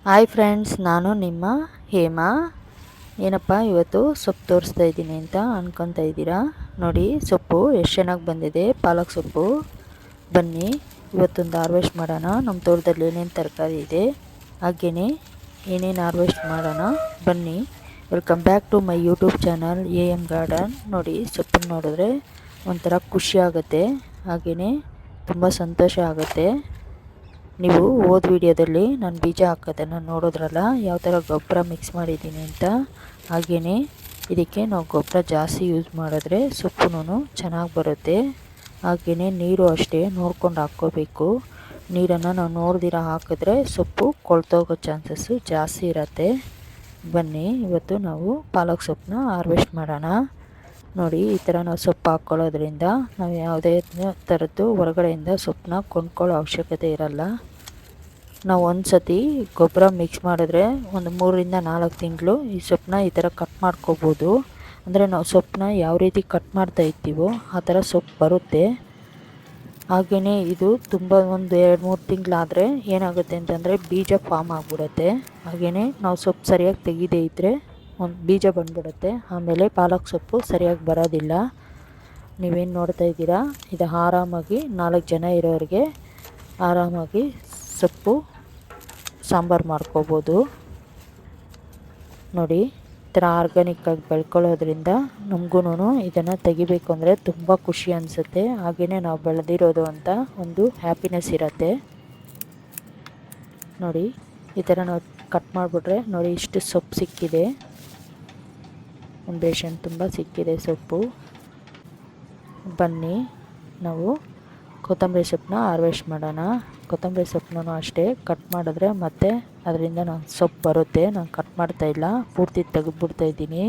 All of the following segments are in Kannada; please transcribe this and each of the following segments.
ಹಾಯ್ ಫ್ರೆಂಡ್ಸ್, ನಾನು ನಿಮ್ಮ ಹೇಮಾ. ಏನಪ್ಪ ಇವತ್ತು ಸೊಪ್ಪು ತೋರಿಸ್ತಾ ಇದ್ದೀನಿ ಅಂತ ಅನ್ಕೊತಾ ಇದ್ದೀರಾ. ನೋಡಿ ಸೊಪ್ಪು ಎಷ್ಟು ಚೆನ್ನಾಗಿ ಬಂದಿದೆ, ಪಾಲಕ್ ಸೊಪ್ಪು. ಬನ್ನಿ ಇವತ್ತೊಂದು ಹಾರ್ವೆಸ್ಟ್ ಮಾಡೋಣ. ನಮ್ಮ ತೋಟದಲ್ಲಿ ಏನೇನು ತರಕಾರಿ ಇದೆ, ಹಾಗೆಯೇ ಏನೇನು ಹಾರ್ವೆಸ್ಟ್ ಮಾಡೋಣ ಬನ್ನಿ. Welcome back to my YouTube channel AM garden. ನೋಡಿ ಸೊಪ್ಪನ್ನು ನೋಡಿದ್ರೆ ಒಂಥರ ಖುಷಿ ಆಗುತ್ತೆ, ಹಾಗೆಯೇ ತುಂಬ ಸಂತೋಷ ಆಗುತ್ತೆ. ನೀವು ಹೋದ ವಿಡಿಯೋದಲ್ಲಿ ನಾನು ಬೀಜ ಹಾಕೋದನ್ನು ನೋಡಿದ್ರಲ್ಲ, ಯಾವ ಥರ ಗೊಬ್ಬರ ಮಿಕ್ಸ್ ಮಾಡಿದ್ದೀನಿ ಅಂತ. ಹಾಗೆಯೇ ಇದಕ್ಕೆ ನಾವು ಗೊಬ್ಬರ ಜಾಸ್ತಿ ಯೂಸ್ ಮಾಡಿದ್ರೆ ಸೊಪ್ಪು ಚೆನ್ನಾಗಿ ಬರುತ್ತೆ. ಹಾಗೆಯೇ ನೀರು ಅಷ್ಟೇ ನೋಡ್ಕೊಂಡು ಹಾಕ್ಕೋಬೇಕು. ನೀರನ್ನು ನಾವು ನೋಡ್ದಿರ ಹಾಕಿದ್ರೆ ಸೊಪ್ಪು ಕೊಳ್ತೋಗೋ ಚಾನ್ಸಸ್ಸು ಜಾಸ್ತಿ ಇರುತ್ತೆ. ಬನ್ನಿ ಇವತ್ತು ನಾವು ಪಾಲಕ್ ಸೊಪ್ಪನ್ನ ಹಾರ್ವೆಸ್ಟ್ ಮಾಡೋಣ. ನೋಡಿ ಈ ಥರ ನಾವು ಸೊಪ್ಪು ಹಾಕ್ಕೊಳ್ಳೋದ್ರಿಂದ ನಾವು ಯಾವುದೇ ಥರದ್ದು ಹೊರಗಡೆಯಿಂದ ಸೊಪ್ಪನ್ನ ಕೊಂಡ್ಕೊಳ್ಳೋ ಅವಶ್ಯಕತೆ ಇರಲ್ಲ. ನಾವು ಒಂದು ಸತಿ ಗೊಬ್ಬರ ಮಿಕ್ಸ್ ಮಾಡಿದ್ರೆ ಒಂದು 3ರಿಂದ 4 ತಿಂಗಳು ಈ ಸೊಪ್ಪನ್ನ ಈ ಥರ ಕಟ್ ಮಾಡ್ಕೋಬೋದು. ಅಂದರೆ ನಾವು ಸೊಪ್ಪನ್ನ ಯಾವ ರೀತಿ ಕಟ್ ಮಾಡ್ತಾ ಇರ್ತೀವೋ ಆ ಥರ ಸೊಪ್ಪು ಬರುತ್ತೆ. ಹಾಗೆಯೇ ಇದು ತುಂಬ ಒಂದು 2-3 ತಿಂಗಳಾದರೆ ಏನಾಗುತ್ತೆ ಅಂತಂದರೆ ಬೀಜ ಫಾರ್ಮ್ ಆಗಿಬಿಡುತ್ತೆ. ಹಾಗೆಯೇ ನಾವು ಸೊಪ್ಪು ಸರಿಯಾಗಿ ತೆಗೆದೇ ಇದ್ದರೆ ಒಂದು ಬೀಜ ಬಂದ್ಬಿಡುತ್ತೆ. ಆಮೇಲೆ ಪಾಲಕ್ ಸೊಪ್ಪು ಸರಿಯಾಗಿ ಬರೋದಿಲ್ಲ. ನೀವೇನು ನೋಡ್ತಾ ಇದ್ದೀರಾ, ಇದು ಆರಾಮಾಗಿ 4 ಜನ ಇರೋರಿಗೆ ಆರಾಮಾಗಿ ಸೊಪ್ಪು ಸಾಂಬಾರು ಮಾಡ್ಕೋಬೋದು. ನೋಡಿ ಈ ಥರ ಆರ್ಗ್ಯಾನಿಕ್ಕಾಗಿ ಬೆಳ್ಕೊಳ್ಳೋದ್ರಿಂದ ನಮಗೂ ಇದನ್ನು ತೆಗಿಬೇಕು ಅಂದರೆ ತುಂಬ ಖುಷಿ ಅನಿಸುತ್ತೆ. ಹಾಗೆಯೇ ನಾವು ಬೆಳೆದಿರೋದು ಅಂತ ಒಂದು ಹ್ಯಾಪಿನೆಸ್ ಇರುತ್ತೆ. ನೋಡಿ ಈ ಥರ ನಾವು ಕಟ್ ಮಾಡಿಬಿಟ್ರೆ ನೋಡಿ ಇಷ್ಟು ಸೊಪ್ಪು ಸಿಕ್ಕಿದೆ. ಒಂದು ಬೇಷನ್ ತುಂಬ ಸಿಕ್ಕಿದೆ ಸೊಪ್ಪು. ಬನ್ನಿ ನಾವು ಕೊತ್ತಂಬರಿ ಸೊಪ್ಪನ್ನ ಹಾರ್ವೆಸ್ಟ್ ಮಾಡೋಣ. ಕೊತ್ತಂಬರಿ ಸೊಪ್ಪನ್ನು ಅಷ್ಟೇ ಕಟ್ ಮಾಡಿದ್ರೆ ಮತ್ತೆ ಅದರಿಂದ ನಾನು ಸೊಪ್ಪು ಬರುತ್ತೆ. ನಾನು ಕಟ್ ಮಾಡ್ತಾಯಿಲ್ಲ, ಪೂರ್ತಿ ತೆಗೆದುಬಿಡ್ತಾ ಇದ್ದೀನಿ.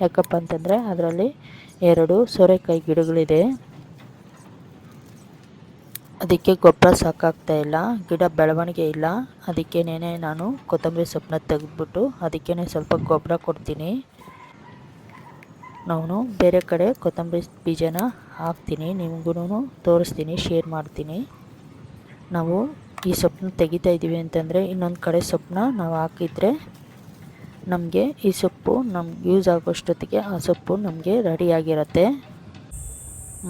ಯಾಕಪ್ಪ ಅಂತಂದರೆ ಅದರಲ್ಲಿ 2 ಸೋರೆಕಾಯಿ ಗಿಡಗಳಿದೆ, ಅದಕ್ಕೆ ಗೊಬ್ಬರ ಸಾಕಾಗ್ತಾಯಿಲ್ಲ, ಗಿಡ ಬೆಳವಣಿಗೆ ಇಲ್ಲ. ಅದಕ್ಕೇನೆ ನಾನು ಕೊತ್ತಂಬರಿ ಸೊಪ್ಪನ್ನ ತೆಗೆದ್ಬಿಟ್ಟು ಅದಕ್ಕೇ ಸ್ವಲ್ಪ ಗೊಬ್ಬರ ಕೊಡ್ತೀನಿ. ನಾನು ಬೇರೆ ಕಡೆ ಕೊತ್ತಂಬರಿ ಬೀಜನ ಹಾಕ್ತೀನಿ, ನಿಮಗೂ ತೋರಿಸ್ತೀನಿ, ಶೇರ್ ಮಾಡ್ತೀನಿ. ನಾವು ಈ ಸೊಪ್ಪನ್ನ ತೆಗಿತಾ ಇದ್ದೀವಿ ಅಂತಂದರೆ ಇನ್ನೊಂದು ಕಡೆ ಸೊಪ್ಪನ್ನ ನಾವು ಹಾಕಿದರೆ ನಮಗೆ ಈ ಸೊಪ್ಪು ನಮ್ಗೆ ಯೂಸ್ ಆಗೋಷ್ಟೊತ್ತಿಗೆ ಆ ಸೊಪ್ಪು ನಮಗೆ ರೆಡಿಯಾಗಿರುತ್ತೆ.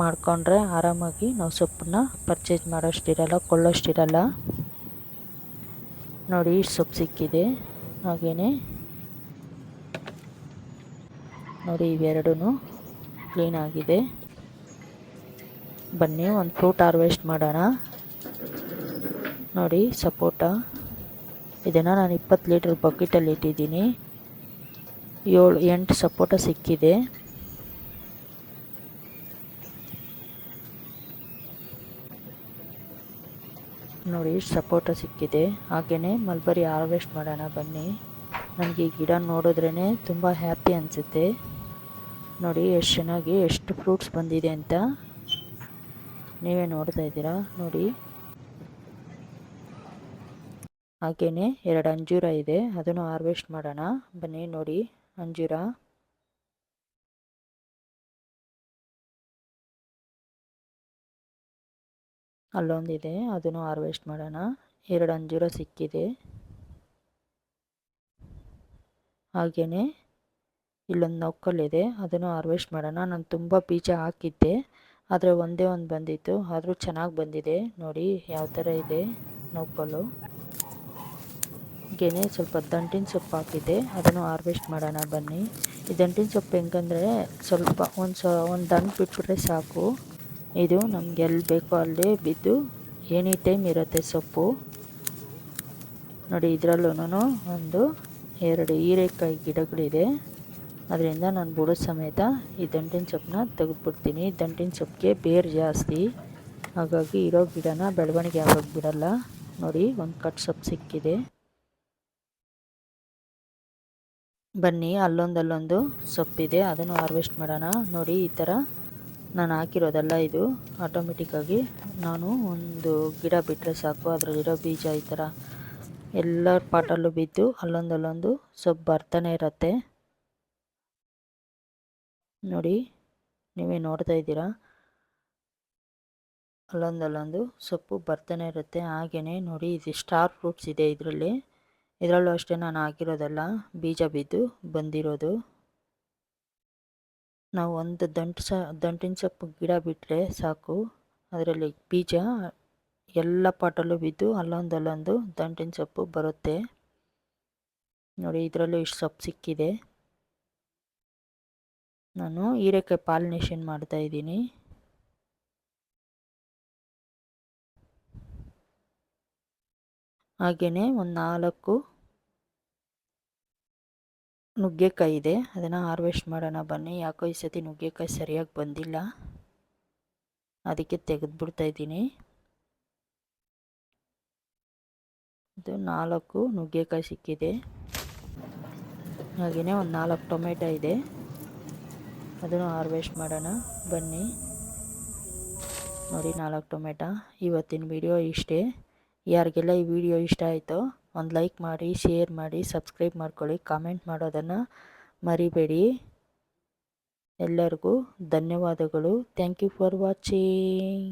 ಮಾಡಿಕೊಂಡ್ರೆ ಆರಾಮಾಗಿ ನಾವು ಸೊಪ್ಪನ್ನ ಪರ್ಚೇಸ್ ಮಾಡೋಷ್ಟಿರಲ್ಲ, ಕೊಳ್ಳೋಷ್ಟಿರಲ್ಲ. ನೋಡಿ ಇಷ್ಟು ಸೊಪ್ಪು ಸಿಕ್ಕಿದೆ. ಹಾಗೆಯೇ ನೋಡಿ ಇವೆರಡೂ ಕ್ಲೀನಾಗಿದೆ. ಬನ್ನಿ ಒಂದು ಫ್ರೂಟ್ ಹಾರ್ವೆಸ್ಟ್ ಮಾಡೋಣ. ನೋಡಿ ಸಪೋಟ, ಇದನ್ನು ನಾನು 20 ಲೀಟ್ರ್ ಬಕೆಟಲ್ಲಿ ಇಟ್ಟಿದ್ದೀನಿ. 7-8 ಸಪೋಟ ಸಿಕ್ಕಿದೆ. ನೋಡಿ ಸಪೋಟ ಸಿಕ್ಕಿದೆ. ಹಾಗೆಯೇ ಮಲ್ಬರಿ ಹಾರ್ವೆಸ್ಟ್ ಮಾಡೋಣ ಬನ್ನಿ. ನನಗೆ ಈ ಗಿಡ ನೋಡಿದ್ರೇ ತುಂಬ ಹ್ಯಾಪಿ ಅನಿಸುತ್ತೆ. ನೋಡಿ ಎಷ್ಟು ಚೆನ್ನಾಗಿ ಎಷ್ಟು ಫ್ರೂಟ್ಸ್ ಬಂದಿದೆ ಅಂತ ನೀವೇ ನೋಡ್ತಾ ಇದ್ದೀರಾ. ನೋಡಿ ಹಾಗೆಯೇ 2 ಅಂಜೂರ ಇದೆ, ಅದನ್ನು ಹಾರ್ವೆಸ್ಟ್ ಮಾಡೋಣ ಬನ್ನಿ. ನೋಡಿ ಅಂಜೂರ, ಅಲ್ಲೊಂದಿದೆ, ಅದನ್ನು ಹಾರ್ವೆಸ್ಟ್ ಮಾಡೋಣ. 2 ಅಂಜೂರ ಸಿಕ್ಕಿದೆ. ಹಾಗೆಯೇ ಇಲ್ಲೊಂದು ನೌಕಲ್ಲಿದೆ, ಅದನ್ನು ಹಾರ್ವೆಸ್ಟ್ ಮಾಡೋಣ. ನಾನು ತುಂಬ ಬೀಜ ಹಾಕಿದ್ದೆ, ಆದರೆ ಒಂದೇ ಒಂದು ಬಂದಿತ್ತು, ಆದರೂ ಚೆನ್ನಾಗಿ ಬಂದಿದೆ. ನೋಡಿ ಯಾವ ಥರ ಇದೆ ನೌಕಲು. ಹಾಗೆಯೇ ಸ್ವಲ್ಪ ದಂಟಿನ ಸೊಪ್ಪು ಹಾಕಿದ್ದೆ, ಅದನ್ನು ಹಾರ್ವೆಸ್ಟ್ ಮಾಡೋಣ ಬನ್ನಿ. ಈ ದಂಟಿನ ಸೊಪ್ಪು ಹೆಂಗಂದರೆ ಸ್ವಲ್ಪ ಒಂದು ದಂಟು ಬಿಟ್ಬಿಟ್ರೆ ಸಾಕು, ಇದು ನಮ್ಗೆ ಎಲ್ಲಿ ಬೇಕೋ ಅಲ್ಲಿ ಬಿದ್ದು ಎನಿ ಟೈಮ್ ಇರುತ್ತೆ ಸೊಪ್ಪು. ನೋಡಿ ಇದರಲ್ಲೂ ಒಂದು 2 ಹೀರೆಕಾಯಿ ಗಿಡಗಳಿದೆ, ಅದರಿಂದ ನಾನು ಬುಡ ಸಮೇತ ಈ ದಂಟಿನ ಸೊಪ್ಪನ್ನ ತೆಗೆದುಬಿಡ್ತೀನಿ. ದಂಟಿನ ಸೊಪ್ಪಿಗೆ ಬೇರು ಜಾಸ್ತಿ, ಹಾಗಾಗಿ ಇರೋ ಗಿಡನ ಬೆಳವಣಿಗೆ ಆಗೋಕ್ಕೆ ಬಿಡಲ್ಲ. ನೋಡಿ ಒಂದು ಕಟ್ ಸೊಪ್ಪು ಸಿಕ್ಕಿದೆ. ಬನ್ನಿ ಅಲ್ಲೊಂದು ಸೊಪ್ಪಿದೆ, ಅದನ್ನು ಹಾರ್ವೆಸ್ಟ್ ಮಾಡೋಣ. ನೋಡಿ ಈ ಥರ ನಾನು ಹಾಕಿರೋದಲ್ಲ, ಇದು ಆಟೋಮೆಟಿಕ್ಕಾಗಿ ನಾನು ಒಂದು ಗಿಡ ಬಿಟ್ಟರೆ ಸಾಕು, ಅದರಲ್ಲಿರೋ ಬೀಜ ಈ ಥರ ಎಲ್ಲ ಪಾಟಲ್ಲೂ ಬಿದ್ದು ಅಲ್ಲೊಂದು ಸೊಪ್ಪು ಬರ್ತಾನೆ ಇರುತ್ತೆ. ನೋಡಿ ನೀವೇ ನೋಡ್ತಾ ಇದ್ದೀರಾ, ಅಲ್ಲೊಂದು ಸೊಪ್ಪು ಬರ್ತಾನೆ ಇರುತ್ತೆ. ಹಾಗೆಯೇ ನೋಡಿ ಇದು ಸ್ಟಾರ್ ಫ್ರೂಟ್ಸ್ ಇದೆ ಇದರಲ್ಲಿ. ಇದರಲ್ಲೂ ಅಷ್ಟೇ ನಾನು ಹಾಕಿರೋದಲ್ಲ, ಬೀಜ ಬಿದ್ದು ಬಂದಿರೋದು. ನಾವು ಒಂದು ದಂಟಿನ ಸೊಪ್ಪು ಗಿಡ ಬಿಟ್ಟರೆ ಸಾಕು, ಅದರಲ್ಲಿ ಬೀಜ ಎಲ್ಲ ಪಾಟಲ್ಲೂ ಬಿದ್ದು ಅಲ್ಲೊಂದು ದಂಟಿನ ಸೊಪ್ಪು ಬರುತ್ತೆ. ನೋಡಿ, ಇದರಲ್ಲೂ ಇಷ್ಟು ಸೊಪ್ಪು ಸಿಕ್ಕಿದೆ. ನಾನು ಹೀರೆಕಾಯಿ ಪಾಲಿನೇಷನ್ ಮಾಡ್ತಾಯಿದ್ದೀನಿ. ಹಾಗೆಯೇ ಒಂದು 4 ನುಗ್ಗೆಕಾಯಿ ಇದೆ, ಅದನ್ನು ಹಾರ್ವೆಸ್ಟ್ ಮಾಡೋಣ ಬನ್ನಿ. ಯಾಕೋ ಈ ಸತಿ ನುಗ್ಗೆಕಾಯಿ ಸರಿಯಾಗಿ ಬಂದಿಲ್ಲ, ಅದಕ್ಕೆ ತೆಗೆದುಬಿಡ್ತಾಯಿದ್ದೀನಿ. ಇದು 4 ನುಗ್ಗೆಕಾಯಿ ಸಿಕ್ಕಿದೆ. ಹಾಗೆಯೇ ಒಂದು 4 ಟೊಮೆಟೊ ಇದೆ, ಅದನ್ನು ಹಾರ್ವೆಸ್ಟ್ ಮಾಡೋಣ ಬನ್ನಿ. ನೋಡಿ 4 ಟೊಮೆಟೊ. ಇವತ್ತಿನ ವಿಡಿಯೋ ಇಷ್ಟೇ. ಯಾರಿಗೆಲ್ಲ ಈ ವಿಡಿಯೋ ಇಷ್ಟ ಆಯಿತೋ ಒಂದು ಲೈಕ್ ಮಾಡಿ, ಶೇರ್ ಮಾಡಿ, ಸಬ್ಸ್ಕ್ರೈಬ್ ಮಾಡ್ಕೊಳ್ಳಿ, ಕಾಮೆಂಟ್ ಮಾಡೋದನ್ನು ಮರಿಬೇಡಿ. ಎಲ್ಲರಿಗೂ ಧನ್ಯವಾದಗಳು. Thank you for watching.